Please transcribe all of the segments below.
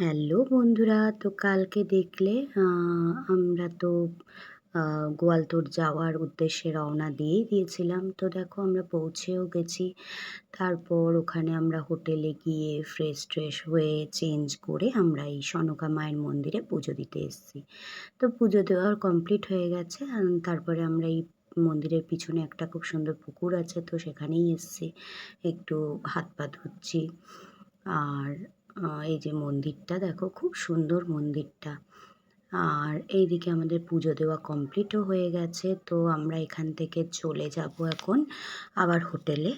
Hello বন্ধুরা, তো কালকে দেখলে আমরা তো গোয়ালতোড় যাওয়ার উদ্দেশ্যে রওনা দিয়েই দিয়েছিলাম। তো দেখো আমরা পৌঁছেও গেছি। তারপর ওখানে আমরা হোটেলে গিয়ে ফ্রেশ-ট্রেশ হয়ে চেঞ্জ করে আমরা এই সনকা মায়ের মন্দিরে পুজো দিতে এসেছি। তো পুজো দেওয়ার কমপ্লিট হয়ে গেছে। তারপরে আমরা এই মন্দিরের পিছনে একটা খুব সুন্দর পুকুর আছে, তো সেখানেই এসেছি। একটু হাত পা ধুচ্ছি। আর এই যে মন্দিরটা দেখো, খুব সুন্দর মন্দিরটা। আর এইদিকে আমাদের পুজো দেওয়া কমপ্লিটও হয়ে গেছে। তো আমরা এখান থেকে চলে যাব এখন আবার হোটেলে।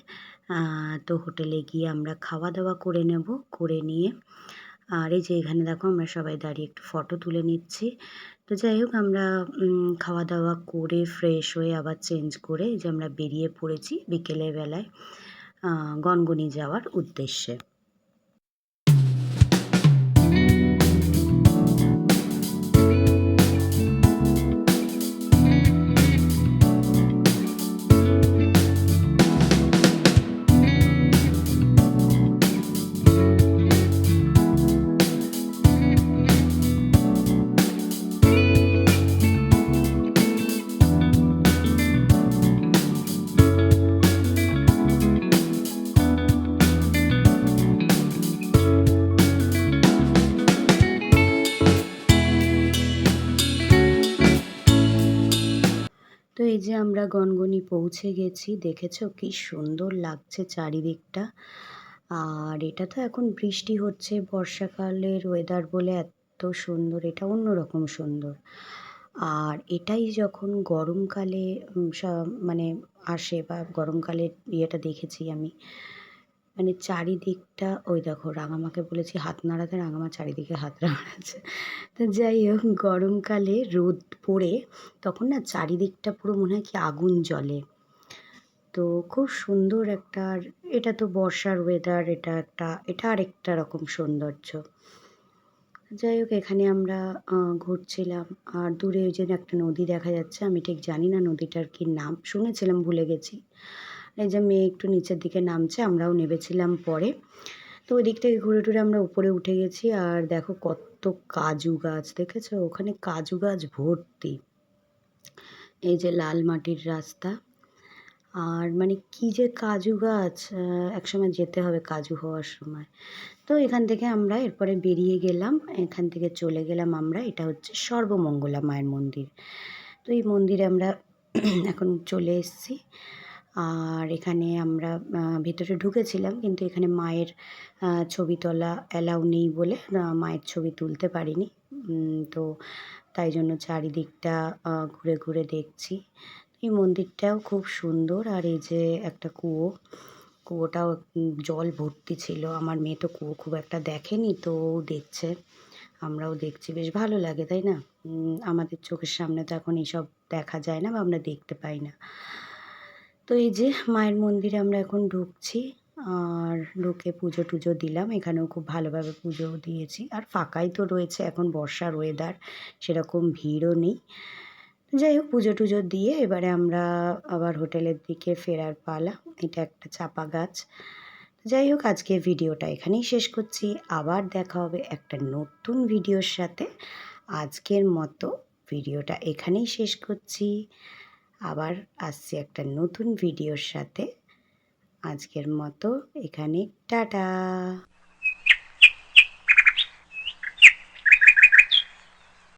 তো হোটেলে গিয়ে আমরা খাওয়া-দাওয়া করে নেব। করে নিয়ে আর এই যে এখানে দেখো আমরা সবাই দাঁড়িয়ে একটু ফটো তুলে নিচ্ছি। তো যাই হোক আমরা খাওয়া-দাওয়া করে ফ্রেশ হয়ে আবার চেঞ্জ করে এই যে আমরা বেরিয়ে পড়েছি বিকেলের বেলায় গনগনি যাওয়ার উদ্দেশ্যে। তো এই যে আমরা গনগনি পৌঁছে গেছি। দেখেছো কি সুন্দর লাগছে চারিদিকটা। আর এটা তো এখন বৃষ্টি হচ্ছে, বর্ষাকালের ওয়েদার বলে এত সুন্দর, এটা অন্যরকম সুন্দর। আর এটাই যখন গরমকালে মানে আসে বা গরমকালের ইয়েটা দেখেছি আমি, মানে চারিদিকটা ওই দেখো রাঙামাকে বলেছি হাত নাড়াতে, রাঙামা চারিদিকে হাত নাড়াচ্ছে। তো যাই হোক গরমকালে রোদ পড়ে তখন না চারিদিকটা পুরো মনে হয় কি আগুন জ্বলে। তো খুব সুন্দর একটা, আর এটা তো বর্ষার ওয়েদার, এটা আরেকটা রকম সৌন্দর্য। যাই হোক এখানে আমরা ঘুরছিলাম। আর দূরে ওই যে একটা নদী দেখা যাচ্ছে, আমি ঠিক জানি না নদীটার কি নাম, শুনেছিলাম ভুলে গেছি। এই যে মেয়ে একটু নিচের দিকে নামছে, আমরাও নেমেছিলাম পরে। তো ওই দিক থেকে ঘুরে টুরে আমরা উপরে উঠে গেছি। আর দেখো কত কাজু গাছ, দেখেছো ওখানে কাজু গাছ ভর্তি। এই যে লাল মাটির রাস্তা। আর মানে কি যে কাজু গাছ, একসময় যেতে হবে কাজু হওয়ার সময়। তো এখান থেকে আমরা এরপরে বেরিয়ে গেলাম, এখান থেকে চলে গেলাম আমরা, এটা হচ্ছে সর্বমঙ্গলা মায়ের মন্দির। তো এই মন্দিরে আমরা এখন চলে এসেছি। আর এখানে আমরা ভেতরে ঢুকেছিলাম, কিন্তু এখানে মায়ের ছবি তোলা অ্যালাউ নেই বলে মায়ের ছবি তুলতে পারিনি। তো তাই জন্য চারিদিকটা ঘুরে ঘুরে দেখছি। এই মন্দিরটাও খুব সুন্দর। আর এই যে একটা কুয়োটাও জল ভর্তি ছিল। আমার মেয়ে তো কুয়ো খুব একটা দেখেনি, তো ও দেখছে, আমরাও দেখছি, বেশ ভালো লাগে তাই না? আমাদের চোখের সামনে তো এখন এসব দেখা যায় না বা আমরা দেখতে পাই না। তো এই যে মায়ের মন্দিরে আমরা এখন ঢুকছি। আর ঢুকে পুজো টুজো দিলাম, এখানেও খুব ভালোভাবে পুজোও দিয়েছি। আর ফাঁকাই তো রয়েছে, এখন বর্ষার ওয়েদার, সেরকম ভিড়ও নেই। যাই হোক পুজো টুজো দিয়ে এবারে আমরা আবার হোটেলের দিকে ফেরার পালা। এটা একটা চাপা গাছ। যাই হোক আজকে ভিডিওটা এখানেই শেষ করছি। আবার দেখা হবে একটা নতুন ভিডিওর সাথে। আজকের মতো ভিডিওটা এখানেই শেষ করছি। আবার আসছি একটা নতুন ভিডিওর সাথে। আজকের মতো এখানে টাটা।